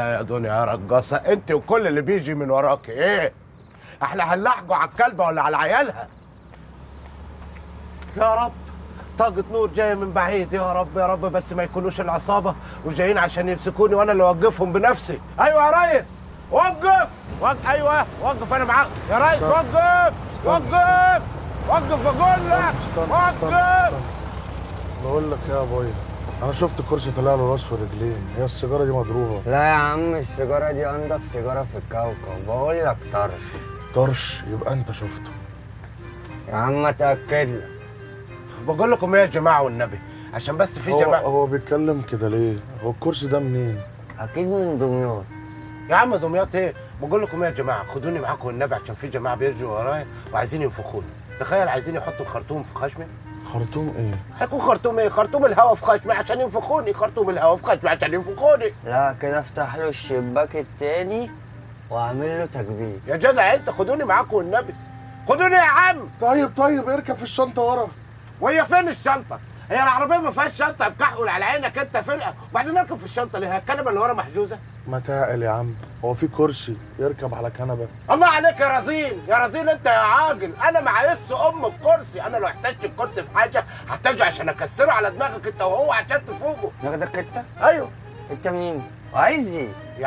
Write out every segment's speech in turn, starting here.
يا دنيا يا رقاصة، انت وكل اللي بيجي من وراك ايه؟ احنا هنلحقوا على الكلبة ولا على عيالها؟ يا رب طاقة نور جاية من بعيد، يا رب يا رب، بس ما يكونوش العصابة وجايين عشان يمسكوني وانا اللي اوقفهم بنفسي. ايوه يا ريس، وقف ايوه وقف، انا معاك يا ريس. وقف وقف بقول لك، وقف. بقول لك يا ابويا، انا شفت الكرسي طلع له راس ورجلين، هي السيجاره دي مضروبه؟ لا يا عم، السيجاره دي انضف سيجاره في الكوكب، بقول لك طرش. طرش؟ يبقى انت شفته يا عم اتاكد لك. بقول لكم ايه يا جماعه والنبي، عشان بس في جماعه. هو بيتكلم كده ليه؟ هو الكرسي ده منين؟ اكيد من دمياط. يا عم دمياط ايه؟ بقول لكم ايه يا جماعه، خدوني معاكم والنبي، عشان في جماعه بيرجوا ورايا وعايزين ينفخوني. تخيل عايزين يحطوا الخرطوم في خشمي. خرطوم ايه؟ هيكون خرطوم ايه؟ خرطوم الهوا في خشمي عشان ينفخوني، خرطوم الهوا في خشمي عشان ينفخوني. لا كده افتح له الشباك التاني واعمل له تكبير. يا جدع انت خدوني معاكم والنبي، خدوني يا عم. طيب اركب في الشنطه ورا. وهي فين الشنطه؟ هي العربيه ما فيهاش شنطه، بكحول على عينك انت فرقه، وبعدين اركب في الشنطه ليه؟ الكنبه اللي ورا محجوزه. ما تعقل يا عم، هو في كرسي يركب على كنبه؟ الله عليك يا رزين، يا رزين انت يا عاجل، انا معيش الكرسي، انا لو احتجت الكرسي في حاجه هحتاجه عشان اكسره على دماغك انت وهو عشان تفوقه. ناخدك انت؟ ايوه. انت مين؟ عايز ايه؟ يا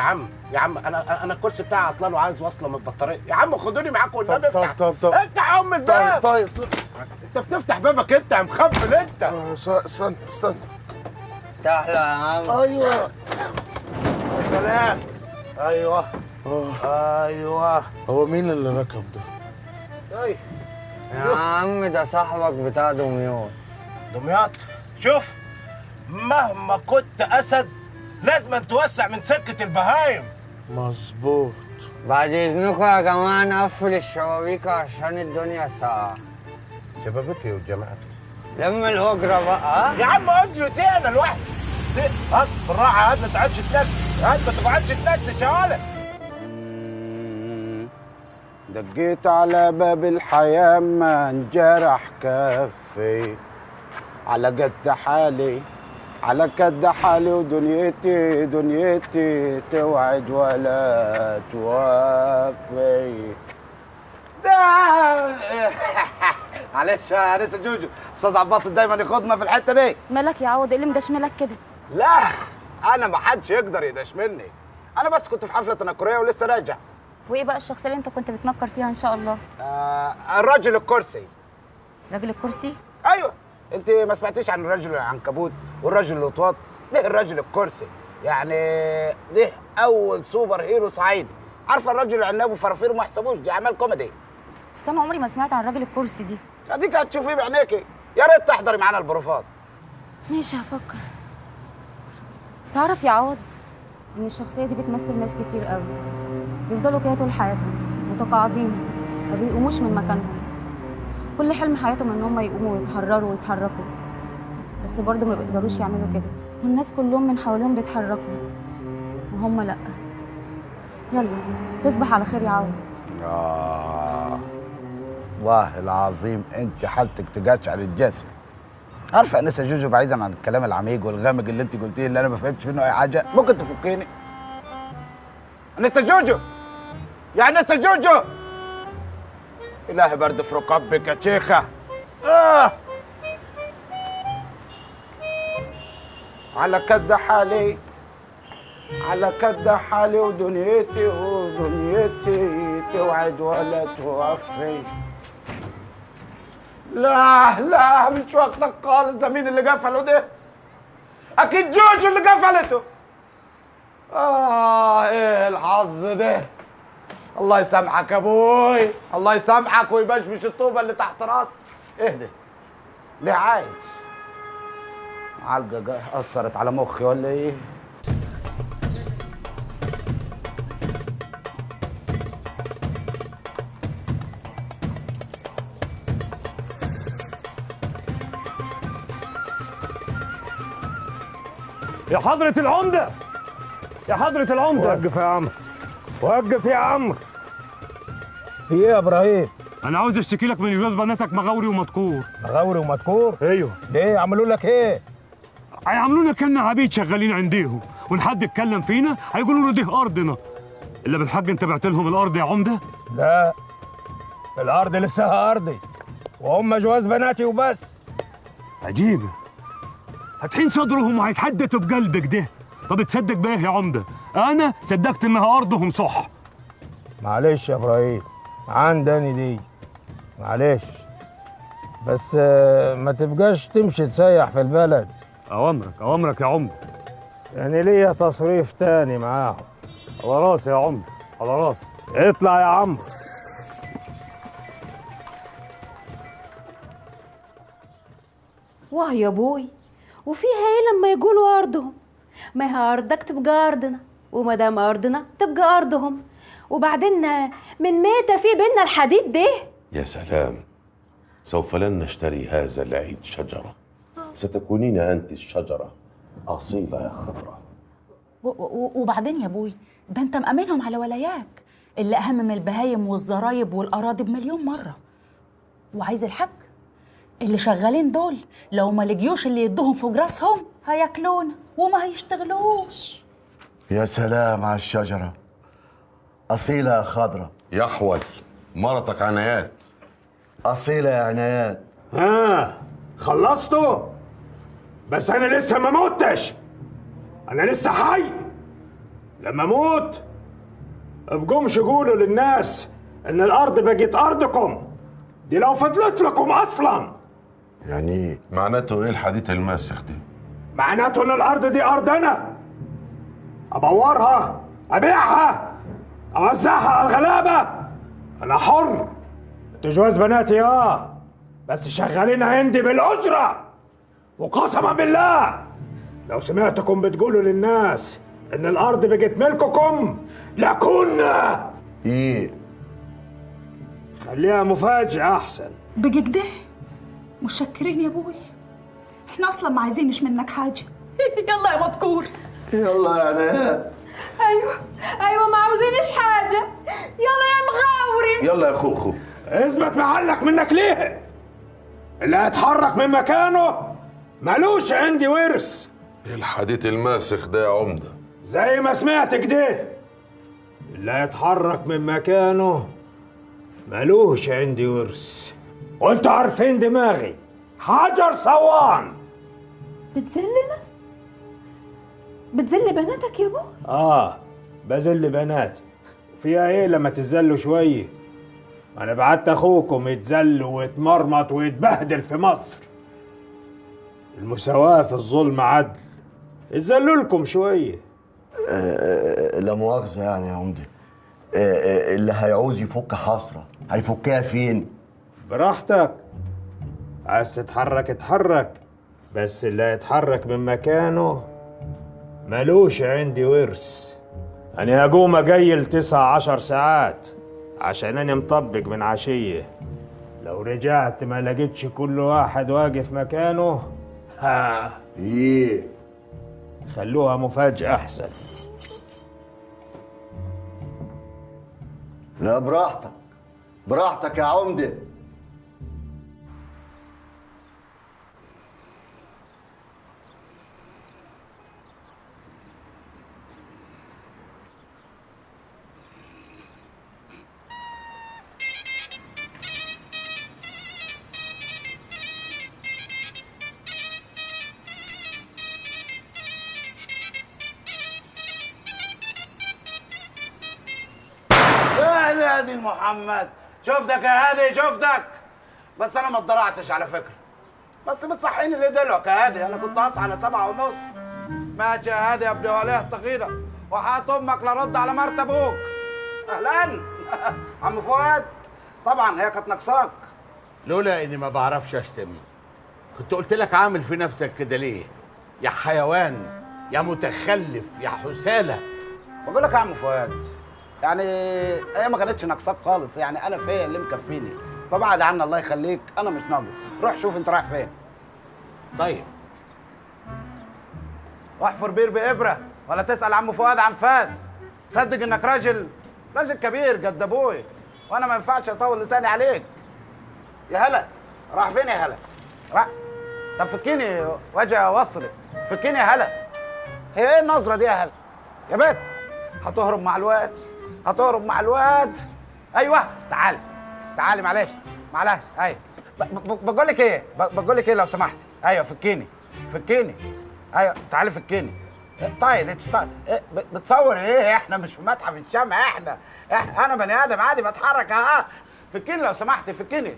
عم انا الكرسي بتاعي عطلان وعايز وصله من البطاريه. يا عم خدوني معاكم والنبي. افتح افتح يا ام الباب. طيب انت بتفتح بابك انت يا مخبل انت. استنى افتح له يا عم. ايوه يا سلام. ايوه ايوه. هو مين اللي ركب ده؟ طيب يا عم ده صاحبك بتاع دمياط. دمياط؟ شوف، مهما كنت اسد لازم توسع من سكه البهايم. مظبوط. بعد اذنكم يا جماعه نقفل الشبابيك عشان الدنيا ساقعه. شبابك ايه وجماعتك؟ لم الهجره بقى. يا عم اجرتي انا لوحدي. هات بالراحه، هات ما تقعدش تنكد، هات ما تقعدش تنكد يا ولد. دقيت على باب الحياه ما انجرح كفي، على قد حالي على قد حالي، ودنيتي توعد ولا توفي. معلش يا انسه جوجو، استاذ عباس دايما ياخدنا في الحته دي. مالك يا عوض؟ ايه اللي مدشملك كده؟ لا انا ما حدش يقدر يدشملني، انا بس كنت في حفله تنكريه ولسه راجع. وايه بقى الشخصيه اللي انت كنت بتنكر فيها ان شاء الله؟ الراجل الكرسي. راجل الكرسي؟ ايوه، انت ما سمعتيش عن الرجل العنكبوت والرجل الوطواط؟ ده الراجل الكرسي، يعني ده اول سوبر هيرو صعيدي. عارفه الراجل العناب وفرافير ما يحسبوش، دي اعمال كوميدي. بس انا عمري ما سمعت عن راجل الكرسي دي. اديك هتشوفيه بعينيكي، يا ريت تحضري معانا البروفات. ماشي هفكر. تعرف يا عوض ان الشخصيه دي بتمثل ناس كتير قوي، بيفضلوا كده طول حياتهم متقاعدين ما بيقوموش من مكانهم، كل حلم حياتهم ان هم يقوموا ويتحرروا ويتحركوا، بس برضه ما بيقدروش يعملوا كده، والناس كلهم من حواليهم بيتحركوا وهم لا. يلا تصبح على خير يا عوض. والله العظيم انت حالتك تجاتش على الجسم. عارفه انسه جوجو، بعيدا عن الكلام العميق والغامق اللي انت قلتيه اللي انا ما فهمتش منه اي حاجه، ممكن تفكيني؟ انسه جوجو، يا انسه جوجو، الهي برد في ركبك يا شيخه. على قد حالي على قد حالي، ودنيتي توعد ولا توفي. لا مش وقتك خالص، ده مين اللي قفله ده؟ اكيد جوجو اللي قفلته. ايه الحظ ده؟ الله يسامحك يا ابوي، الله يسامحك ويبشبش الطوبه اللي تحت راسك. اهدى، ليه عايش؟ علقه اثرت على مخي ولا ايه؟ يا حضرة العمدة، يا حضرة العمدة، وقف يا عم، وقف يا عم. في ايه يا ابراهيم؟ أنا عاوز أشتكي لك من جوز بناتك مغاوري ومدكور. مغاوري ومدكور؟ أيوه. ليه عملوا لك ايه؟ هيعملونا كنا عبيد شغالين عنديهم، وان حد اتكلم فينا هيقولوا له دي ارضنا. الا بالحق انت بعت لهم الارض يا عمده؟ لا، الارض لسه ارضي وهم جواز بناتي وبس. عجيبه، فاتحين صدرهم وهيتحدثوا بقلبك ده. طب تصدق بايه يا عمده؟ انا صدقت انها ارضهم صح. معلش يا ابراهيم، عندني دي، معلش، بس ما تبقاش تمشي تسيح في البلد. اوامرك اوامرك يا عمده. يعني ليا تصريف تاني معاهم. على راسي يا عمده، على راسي. اطلع يا عمرو. واه يا بوي، وفيها ايه لما يقولوا ارضهم؟ ما هي ارضك تبقى ارضنا، وما دام ارضنا تبقى ارضهم. وبعدين من متى في بينا الحديد ده؟ يا سلام، سوف لن نشتري هذا العيد شجرة، ستكونين أنت الشجرة أصيلة يا خضرة. وبعدين يا بوي، ده انت مأمنهم على ولاياك اللي أهم من البهايم والزرايب والأراضي بمليون مرة. وعايز الحق اللي شغالين دول لو ما لقيوش اللي يدوهم فوق راسهم هياكلونا وما هيشتغلوش. يا سلام على الشجرة، أصيلة يا خضرة. يحول مرتك عنايات. أصيلة يا عنايات. ها خلصتوا؟ بس أنا لسه ما موتش، أنا لسه حي. لما أموت ابقومش قولوا للناس إن الأرض بقت أرضكم، دي لو فضلت لكم أصلاً. يعني إيه؟ معناته إيه الحديث الماسخ دي؟ معناته إن الأرض دي أرضنا، أبورها، أبيعها، أوزعها على الغلابة، أنا حر. انتوا جواز بناتي بس شغالين عندي بالأجرة. وقسما بالله لو سمعتكم بتقولوا للناس إن الأرض بقت ملككم لكنا. إيه؟ خليها مفاجأة أحسن. بقى كده متشكرين يا بوي، احنا أصلا ما عايزينش منك حاجة. يلا يا مذكور. يلا يا عنايات. ايوه ما عاوزينش حاجه. يلا يا مغاوري. يلا يا خوخو. اثبت محلك منك ليه؟ اللي هيتحرك من مكانه ملوش عندي ورث. إيه الحديث الماسخ ده يا عمدة؟ زي ما سمعت كده، اللي هيتحرك من مكانه ملوش عندي ورث. وانتوا عارفين دماغي حجر صوان. بتذلنا؟ بتذل بناتك يا بو؟ بذل بناتي. فيها ايه لما تتذلوا شويه؟ انا بعت اخوكم يتذل ويتمرمط ويتبهدل في مصر. المساواة في الظلم عدل، اتذلوا لكم شويه. لا مؤاخذة يعني يا عمدة، اللي هيعوز يفك حسرة هيفكها فين؟ براحتك، عايز تتحرك اتحرك، بس اللي هيتحرك من مكانه ملوش عندي ورث. أنا هقوم أجيل 19 ساعات عشان أنا مطبق من عشية. لو رجعت ما لقيتش كل واحد واقف مكانه إيه؟ خلوها مفاجأة أحسن. لا براحتك، براحتك يا عمدة. يا هادي محمد، شفتك يا هادي شفتك. بس انا ما اتضرعتش على فكره، بس بتصحيني ليه دلوقتي يا هادي؟ انا كنت هصحى على 7:30. ماشي يا هادي يا ابن وليه الطغيره، وحياة امك لا رد على مرت ابوك. اهلا عم فؤاد. طبعا هي كانت ناقصاك. لولا اني ما بعرفش اشتم كنت قلت لك عامل في نفسك كده ليه؟ يا حيوان، يا متخلف، يا حسالة. بقول لك يا عم فؤاد، يعني هي ما كانتش ناقصاك خالص، يعني انا فيا اللي مكفيني، فبعد عنا الله يخليك، انا مش ناقص. روح شوف انت رايح فين. طيب واحفر بير بإبرة ولا تسأل عم فؤاد عن فاس. تصدق انك راجل كبير قد ابوي، وانا ما ينفعش اطول لساني عليك. يا هلا، راح فين يا هلا؟ راح. طب فكيني وجه وصلي، فكيني يا هلا. هي ايه النظره دي يا هلا؟ يا بنت هتهرب مع الواد، هتهرب مع الواد. ايوه تعالي تعالي، معلش معلش. ايوه بقول لك ايه، بقول لك ايه لو سمحت. ايوه فكيني فكيني. ايوه تعالي فكيني. طيب بتصور ايه؟ احنا مش في متحف الشمع، احنا انا بني ادم عادي بتحرك. ها فكيني لو سمحت فكيني.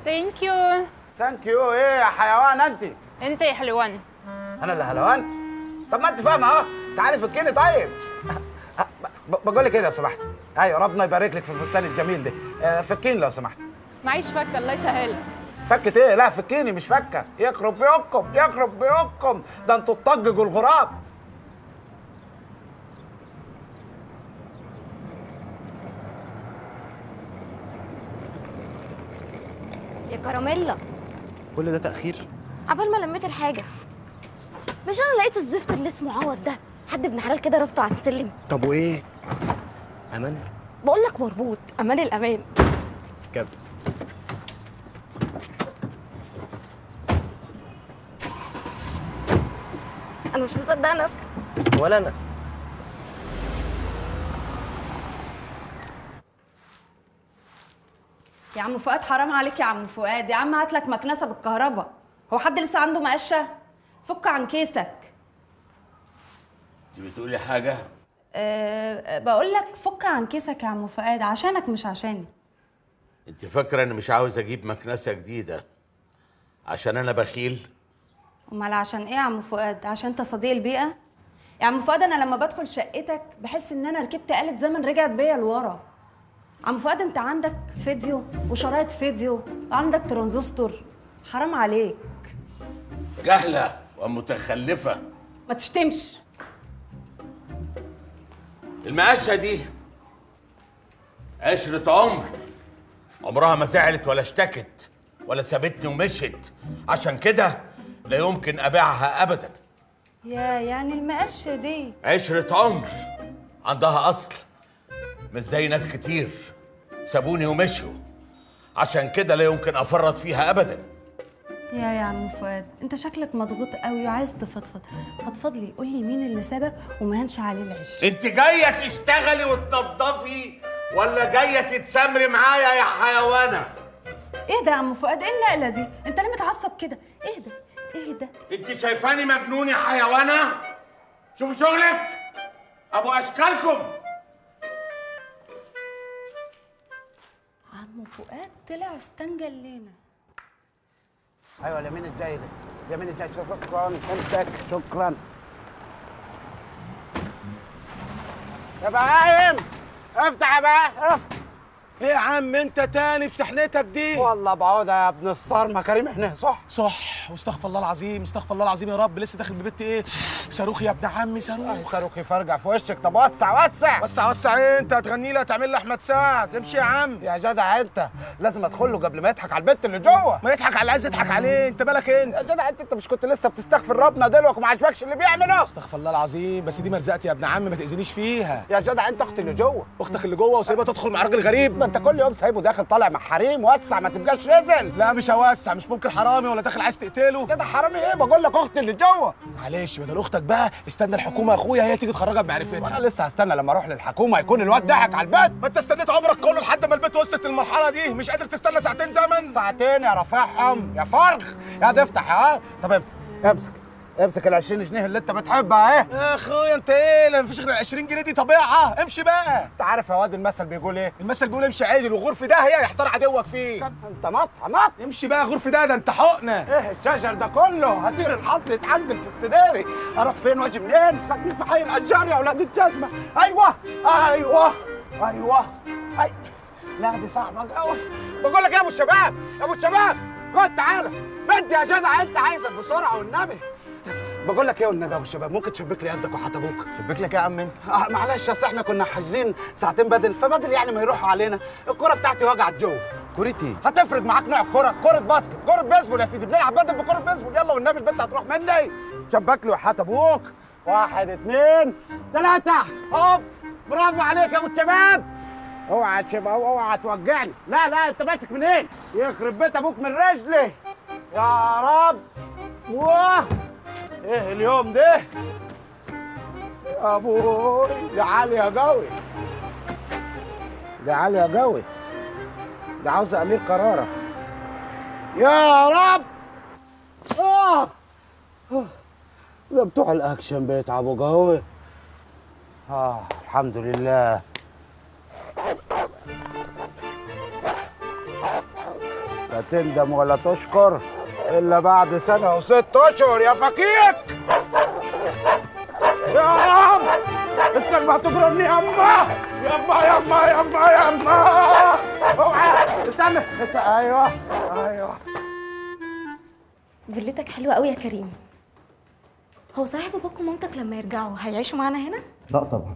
ثانك يو. ثانك يو ايه يا حيوان انت؟ انت يا حلوان. انا اللي حلوان؟ طب ما انت فاهمه اهو. تعالي فكيني. طيب بقول لك ايه لو سمحت. ايوه ربنا يبارك لك في الفستان الجميل ده. فكيني لو سمحت. معيش فكه الله يسهلك. فكت ايه؟ لا فكيني مش فكه. يخرب بيوتكم يخرب بيوتكم، ده انتوا تطججوا الغراب. يا كراميلا، كل ده تأخير؟ عبال ما لميت الحاجة. مش أنا لقيت الزفت اللي اسمه عوض ده، حد ابن حلال كده ربطه على السلم. طب وإيه؟ أمان؟ بقول لك مربوط، أمان الأمان. كده أنا مش مصدقة نفسي. ولا أنا. يا عم فؤاد حرام عليك يا عم فؤاد، يا عم هات لك مكنسه بالكهرباء. هو حد لسه عنده مقشه؟ فك عن كيسك. انت بتقولي حاجه؟ بقول لك فك عن كيسك يا عم فؤاد، عشانك مش عشاني. انت فاكره اني مش عاوز اجيب مكنسه جديده عشان انا بخيل؟ امال عشان ايه يا عم فؤاد؟ عشان انت صديق البيئه؟ يا عم فؤاد انا لما بدخل شقتك بحس ان انا ركبت آلة زمن رجعت بيا لورا. عم فؤاد انت عندك فيديو وشرايط فيديو وعندك ترانزستور، حرام عليك. جهله ومتخلفه. ما تشتمش. المقشه دي عشرة عمر، عمرها ما زعلت ولا اشتكت ولا سابتني ومشت، عشان كده لا يمكن ابيعها ابدا. يعني المقشه دي عشرة عمر عندها اصل، مش زي ناس كتير سابوني ومشوا، عشان كده لا يمكن افرط فيها ابدا. يا عم فؤاد انت شكلك مضغوط قوي وعايز تفضفض. فضفض لي، قول لي مين اللي سابك وما هنش عليه العش. انت جايه تشتغلي وتنضفي ولا جايه تتسامري معايا يا حيوانه؟ اهدى يا عم فؤاد، ايه النقله دي؟ انت ليه متعصب كده؟ اهدى اهدى. انت شايفاني مجنون يا حيوانه؟ شوفوا شغلك ابو اشكالكم. عم فؤاد طلع استنجل لينا. ايوه اليمين الجاي ده، اليمين الجاي. شكرا انتك شكرا يا بهايم. افتح يا بهايم افتح. ايه يا عم انت تاني بسحنتك دي؟ والله بعودة يا ابن الصارمه. كريم احنا صح واستغفر الله العظيم، استغفر الله العظيم يا رب. لسه داخل ببيت ايه؟ صاروخ يا ابن عمي، صاروخ. صاروخ يفرجع في وشك. طب وسع وسع وسع وسع ايه؟ انت هتغني لي هتعمل لي احمد سعد؟ امشي يا عم. يا جدع انت لازم ادخل له قبل ما يضحك على البت اللي جوه. ما يضحك على اللي عايز يضحك عليه، انت مالك انت؟ يا جدع انت مش كنت لسه بتستغفر ربنا دلوقتي وما عجبكش اللي بيعمله؟ استغفر الله العظيم، بس دي مرزقتي يا ابن عمي، ما تاذينيش فيها. يا جدع انت اختي اللي جوه. اختك اللي جوه وسايبها تدخل مع راجل غريب؟ ما انت كل يوم سايبه داخل طالع مع حريم. وسع ما تبقاش نزل. لا مش هوسع، مش ممكن حرامي ولا داخل عايز تقتله. كده حرامي ايه؟ بقول لك اختي اللي جوه. معلش بدل اختك بقى استنى الحكومه يا اخويا هي تيجي تخرجها بمعرفتها. انا لسه هستنى لما اروح للحكومه يكون الواد ضحك على البيت. ما انت استنيت عمرك كله لحد ما البيت وصلت للمرحله دي، مش قادر تستنى ساعتين زمن؟ ساعتين يا رافعهم يا فرخ يا تفتح يا. طب امسك ال 20 جنيه اللي انت بتحبها اهي. يا اخويا انت ايه؟ لا مفيش غير 20 جنيه دي طبيعه، امشي بقى. انت عارف يا واد المثل بيقول ايه؟ المثل بيقول امشي عادل وغرف داهيه يحتار عدوك فيه. انت نط امشي بقى غرف ده انت حقنه. ايه الشجر ده كله؟ هطير الحظ يتعجل في السداري. اروح فين واجي منين؟ ساكنين في حي الاشجار يا اولاد الجزمه. ايوه لا دي صعبه قوي. بقول لك يا ابو الشباب، يا ابو الشباب خد تعالى. بدي يا جدع انت عايزك بسرعه والنبي. بقول لك ايه والنبي يا ابو الشباب، ممكن تشبك لي يدك وحط ابوك؟ شبك لك يا عم انت. معلش اصل احنا كنا حاجزين ساعتين بدل، فبدل يعني ما يروحوا علينا. الكره بتاعتي وجعت جوه. كورتي هتفرق معاك نوع الكره؟ كره باسكت، كره بيسبول يا سيدي. بنلعب بدل بكره بيسبول. يلا والنبي البنت هتروح مني. شبك لي وحط ابوك. 1 2 3 هوب. برافو عليك يا ابو الشباب. اوعى تشبه اوعى توجعني. لا انت ماسك منين؟ يخرب بيت ابوك من رجلي يا رب. واه ايه اليوم ده؟ ابوي دي عاليه قوي، دي عاليه قوي، دي عاوزه امير كراره. يا رب. ده بتوع الاكشن بيتعبوا قوي. الحمد لله. لا تندم ولا تشكر الا بعد سنه و6 اشهر يا فكيك. يا رب انت اللي هتضربني يما يما يما يما يما. اوعى استنى. ايوه ايوه. فيلتك حلوه قوي يا كريم. هو صحيح باباك ومامتك لما يرجعوا هيعيشوا معانا هنا؟ لا طبعا.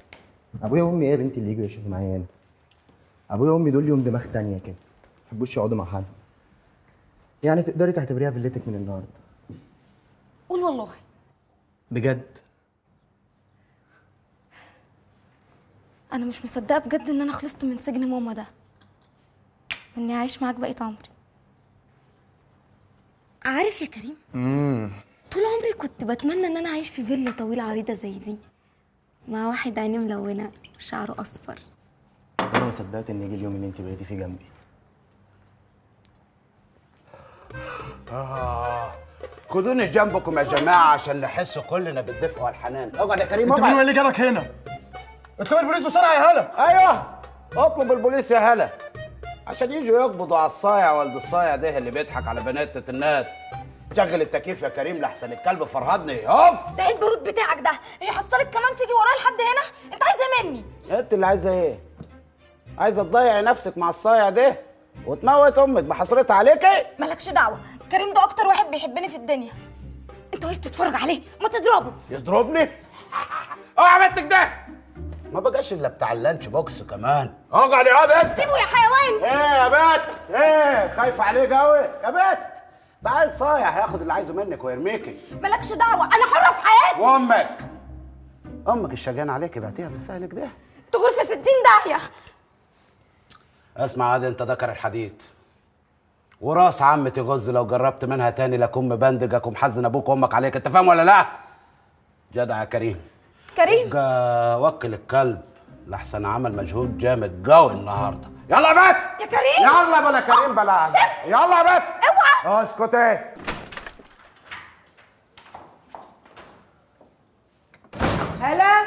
ابويا وامي ايه يا بنتي اللي يجوا يشوفوا معايا هنا؟ ابويا وامي دول ليهم دماغ تانية كده، ما يحبوش يقعدوا مع حد. يعني تقدري تعتبريها فيلتك من النهارده. قول والله. بجد. انا مش مصدقه بجد ان انا خلصت من سجن ماما ده، اني عايش معاك بقيت عمري. عارف يا كريم، طول عمري كنت بتمنى ان انا اعيش في فيلا طويله عريضه زي دي مع واحد عينيه ملونه وشعره اصفر. انا ما صدقت ان يجي اليوم اللي انت بقيتي فيه جنبي. خدوني جنبكم يا جماعه عشان نحس كلنا بالدفء والحنان. اقعد يا كريم. انت مين اللي جابك هنا؟ اطلب البوليس بسرعه يا هلا. ايوه اطلب البوليس يا هلا عشان يجوا يقبضوا على الصايع ولد الصايع ده اللي بيضحك على بنات الناس. شغل التكييف يا كريم لحسن الكلب فرهدني. اوف. ده ايه البرود بتاعك ده؟ ايه حصلك كمان تيجي ورايا لحد هنا؟ انت عايزه ايه مني؟ انت اللي عايزه ايه؟ عايزه تضيعي نفسك مع الصايع ده وتموت امك بحسرتها عليكي؟ مالكش دعوه، كريم ده اكتر واحد بيحبني في الدنيا. انت واقف تتفرج عليه، ما تضربه. يضربني؟ اوعى بنتك ده ما بقاش الا بتاع اللانش بوكس كمان. اقعد يا بنت. سيبه يا حيوان. ايه يا بنت؟ ايه خايفه عليه قوي يا بنت؟ ده عيل صايع هياخد اللي عايزه منك ويرميكي. مالكش دعوه، انا حره في حياتي. وامك الشجان عليكي بعتيها بالسهل كده. تغور في 60 داهيه. اسمع عادي، انت ذكر الحديد وراس عمتي غز، لو جربت منها تاني لكم مبندجك ومحزن ابوك وامك عليك. انت فاهم ولا لا؟ جدع يا كريم. كريم وكل الكلب لحسن عمل مجهود جامد قوي النهارده. يلا يا بنت. يا كريم. يلا بلا كريم بلا. يلا يا بنت. اوعى. اسكتي. هلا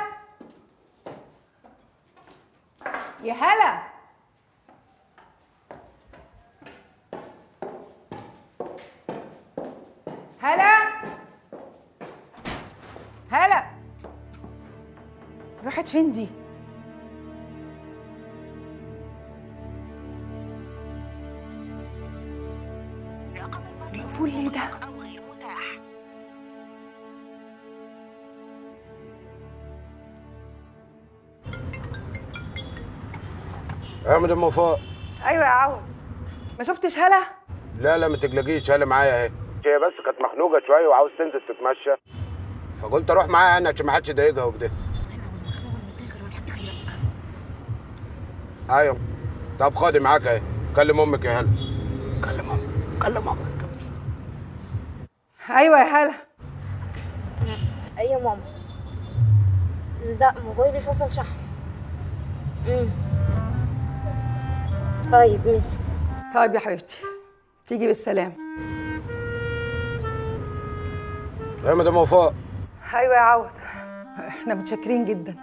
يا هلا. هلا هلا. راحت فين دي؟ مقفول ليه ده؟ اعمل ام فوق. ايوه يا عوض. ما شفتش هلا؟ لا ما تقلقيش، هلا معايا اهي. هي بس كانت مخنوقه شويه وعاوز تنزل تتمشى، فقلت اروح معاها انا عشان ما حدش يضايقها وكده. ايوه طب خدي معاك اهي. كلم امك يا هلا. كلم امك. ايوه يا هلا. ايه يا ماما؟ لا موبايلي فصل شحن. طيب ماشي. طيب يا حبيبتي تيجي بالسلامه. يا مدام وفاء. ايوه يا عوض، احنا متشكرين جدا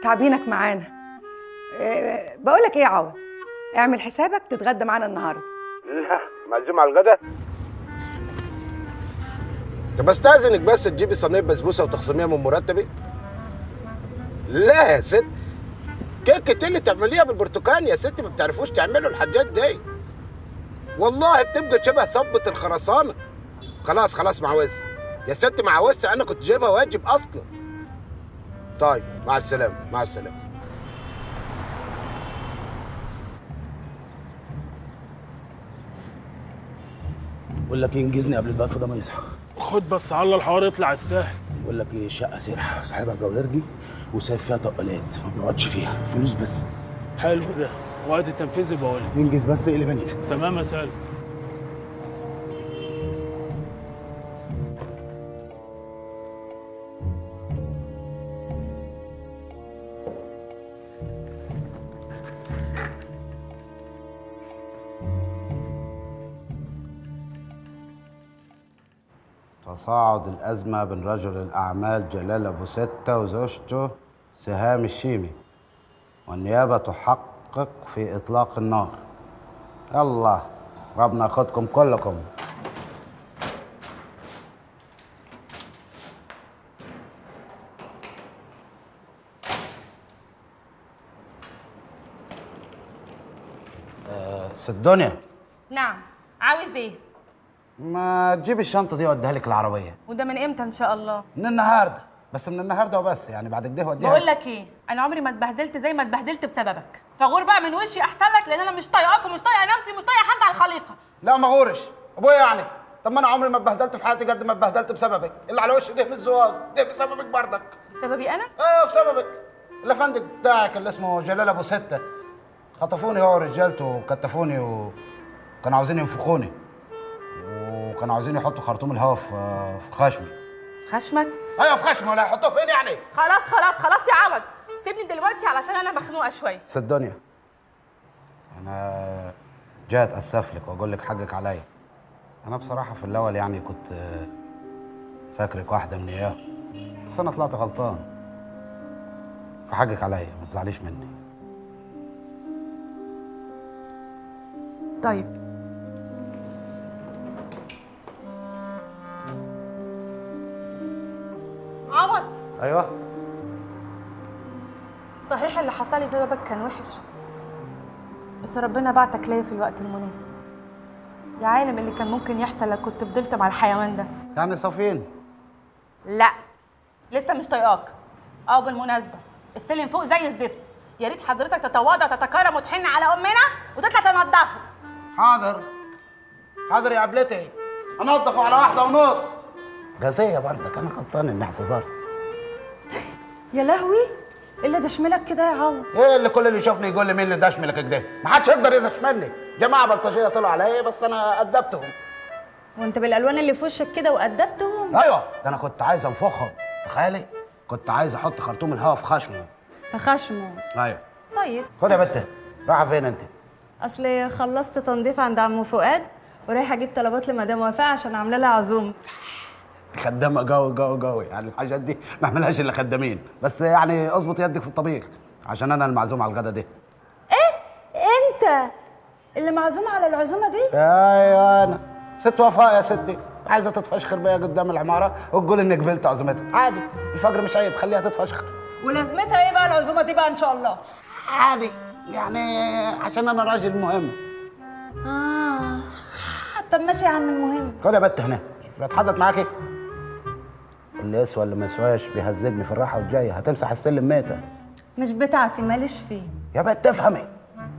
تعبينك معانا. بقول لك ايه يا عوض، اعمل حسابك تتغدى معانا النهارده. لا معزوم على الغدا. طب استاذنك بس تجيبي صينيه بسبوسه وتخصميها من مرتبي. لا يا ست، كيكه اللي تعمليها بالبرتقال يا ست، ما بتعرفوش تعملوا الحاجات دي والله، بتبقى شبه صبة الخرسانه. خلاص معوز يا ست، معوزت. انا كنت جايبها واجب اصلا. طيب مع السلامه. بقول لك ايه، انجزني قبل البلف ده ما يصحى. خد بس على الحوار يطلع يستاهل. بقول لك ايه، شقه سرحه صاحبها جوهرجي وسايب فيها تقلات ما بيقعدش فيها، فلوس بس. حلو ده، وقت التنفيذ بقول لك. انجز بس اقلب انت. تمام يا سالم. تصاعد الأزمة بين رجل الأعمال جلال أبو ستة وزوجته سهام الشيمي، والنيابة تحقق في إطلاق النار. يلا ربنا ياخدكم كلكم. ست دنيا، نعم، عاوز ايه؟ ما تجيب الشنطة دي واديها لك العربية. وده من امتى ان شاء الله؟ من النهارده، بس من النهارده وبس، يعني بعد كده وديها. بقول لك ايه، انا عمري ما اتبهدلت زي ما اتبهدلت بسببك، فغور بقى من وشي احسن لك، لان انا مش طايقاك ومش طايقه نفسي ومش طايقه حد على الخليقه. لا ما غورش ابويا يعني. طب ما انا عمري ما اتبهدلت في حياتي قد ما اتبهدلت بسببك. اللي على وشي ده من الزواج ده بسببك بردك. بسببي انا؟ ايوه بسببك. الافندق بتاعك اللي اسمه جلال ابو ستة خطفوني هو ورجالته وكتفوني وكانوا عاوزين ينفخوني، وكانوا عاوزين يحطوا خرطوم الهواء في خشمي. خشمك؟ ايوه في خشمي. ولا يحطوه فين يعني؟ خلاص يا عوض، سيبني دلوقتي علشان انا مخنوقه شويه. ست دنيا، انا جاي اتاسف لك واقول لك حقك عليا. انا بصراحه في الاول يعني كنت فاكرك واحده من اياه، بس انا طلعت غلطان. فحقك عليا، ما تزعليش مني. طيب عوض، ايوه صحيح اللي حصل لي بسببك كان وحش، بس ربنا بعتك ليا في الوقت المناسب. يا عالم اللي كان ممكن يحصل لو كنت فضلت مع الحيوان ده. يعني صافين؟ لا لسه مش طايقاك. بالمناسبه السلم فوق زي الزفت، يا ريت حضرتك تتواضع تتكرم وتحن على امنا وتطلع تنضفه. حاضر يا عبلتي، انضفه على 1:30 جزيه. برضك انا غلطان اني اعتذرت. يا لهوي، ايه اللي دشملك كده يا عوض؟ ايه اللي كل اللي يشوفني يقول لي مين اللي دشملك كده؟ ما حدش يقدر يدشملني. جماعه بلطجيه طلعوا عليا بس انا ادبتهم. وانت بالالوان اللي في وشك كده وادبتهم؟ ايوه، ده انا كنت عايز انفخهم. تخيلي، كنت عايز احط خرطوم الهواء في خشمه. في خشمه؟ ايوه. طيب خد يا بنت، رايحه فين انت؟ اصل خلصت تنظيف عند عم فؤاد ورايحه اجيب طلبات لمدام وفاء عشان عامله لها عزومه. خدامه جو يعني الحاجات دي ما اعملهاش الا خدامين، بس يعني اظبط يدك في الطبيخ عشان انا المعزوم على الغدا دي. ايه؟ انت اللي معزوم على العزومه دي؟ ايوه انا. ست وفاء يا ستي، عايزه تتفشخر بيا قدام العماره وتقول انك قبلت عزومتها. عادي، الفجر مش عيب، خليها تتفشخر. ولازمتها ايه بقى العزومه دي بقى ان شاء الله؟ عادي يعني عشان انا راجل مهم. طب ماشي يا عم المهم. خد يا بت هنا، مش بتحدث معاكي؟ اللي يسوى اللي ما يسواش بيهزجني في الراحه والجايه. هتمسح السلم ميته. مش بتاعتي، ماليش فيه. يا بت تفهمي،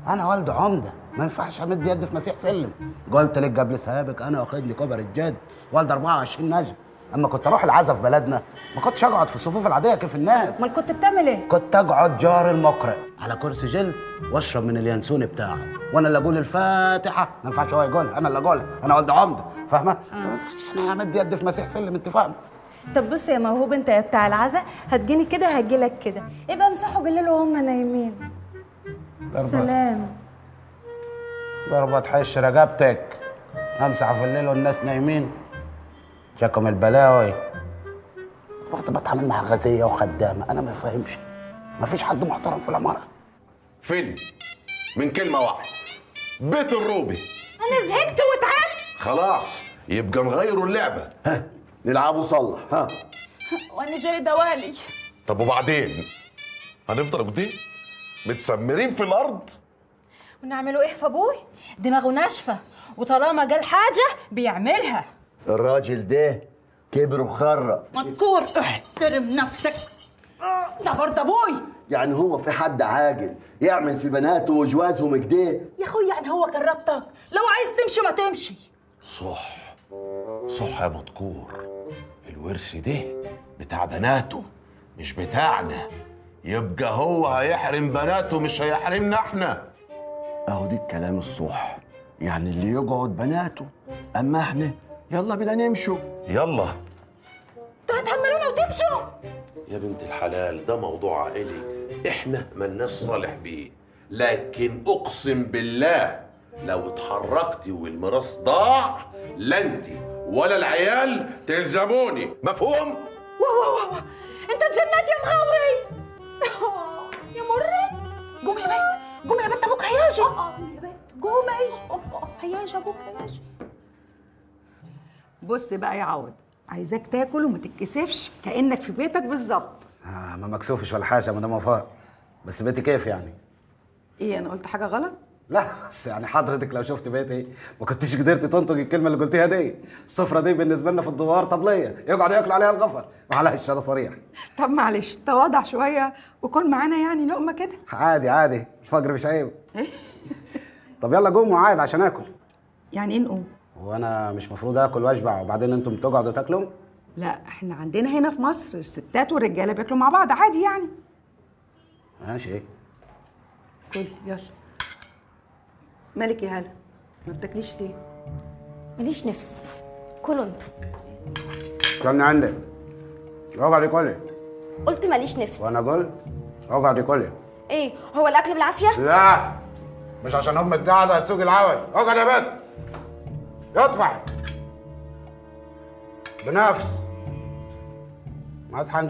انا والد عمده، ما ينفعش امد يدي في مسيح سلم. قلت لك قبل سابق انا واخدني كبر الجد، والد 24 نجم. اما كنت اروح العزا في بلدنا ما كنتش اقعد في الصفوف العاديه كيف الناس. امال كنت بتعمل ايه؟ كنت اقعد جار المقرئ على كرسي جلد واشرب من اليانسون بتاعه، وانا اللي اقول الفاتحه. ما ينفعش هو يقولها، انا اللي اقولها، انا والد عمده، فاهمه؟ فما ينفعش انا امد يدي في مسيح سلم، انت فاهمه؟ طب بص يا موهوب، انت يا بتاع العزا هتجيني كده هجيلك كده، ابقى امسحوا بالليل وهم نايمين. سلام. ضربة حش رقبتك، امسح في الليل والناس نايمين. شكم البلاوي. وقت بتعامل مع غازيه وخدامه، انا ما فاهمش. ما فيش حد محترم في العماره. فيلم من كلمه واحده، بيت الروبي. انا زهقت وتعبت. خلاص يبقى نغيروا اللعبه. ها نلعبوا صلح. ها وانا جاي دوالي. طب وبعدين هنفضل كده متسمرين في الارض؟ ونعملوا ايه في ابوي؟ دماغه ناشفه، وطالما جال حاجه بيعملها. الراجل ده كبر وخرق. مذكور، احترم نفسك. ده برضه ابوي. يعني هو في حد عاقل يعمل في بناته وجوازهم كده؟ يا اخويا يعني هو كان ربطك، لو عايز تمشي ما تمشي. صح يا مذكور، الورث ده بتاع بناته مش بتاعنا. يبقى هو هيحرم بناته مش هيحرمنا احنا. اهو دي الكلام الصح، يعني اللي يقعد بناته، اما احنا يلا بينا نمشوا. يلا. انتوا هتحملونا وتمشوا؟ يا بنت الحلال ده موضوع عائلي، احنا مالناش صالح بيه، لكن اقسم بالله لو اتحركتي والميراث ضاع لا انت ولا العيال تلزموني، مفهوم؟ واه انت اتجننت يا مغاوري. يا مرة قومي يا بنت، قومي يا بنت، ابوك هيجي. قومي يا بنت، قومي، هيجي ابوك هيجي. بص بقى يا عوض، عايزاك تاكل وما تتكسفش كانك في بيتك بالظبط. ما مكسوفش ولا حاجه يا مدام وفاء، بس بيتي كيف يعني؟ ايه انا قلت حاجه غلط؟ لا بس يعني حضرتك لو شفت بيتي ما كنتش قدرت تنطق الكلمه اللي قلتيها دي. السفره دي بالنسبه لنا في الدوار طبليه يقعد ياكل عليها الغفر. معلش انا صريح. طب معلش تواضع شويه وكل معانا يعني لقمه كده. عادي عادي، الفجر مش عيب. طب يلا قوموا عادي عشان اكل. يعني ايه نقوم؟ وانا مش مفروض اكل واشبع وبعدين انتم تقعدوا تاكلوا؟ لا احنا عندنا هنا في مصر الستات والرجاله بياكلوا مع بعض عادي يعني. ماشي. كل يلا. مالك يا هلا؟ ما بتاكليش ليه؟ ماليش نفس. كلوا انتوا. كان عندك. اقعدي كلي. قلت ماليش نفس. وانا قلت اقعدي كلي. ايه هو الاكل بالعافيه؟ لا مش عشان امك قاعده هتسوق العوج. اقعد يا بنت. ادفع بنفس ما تحنج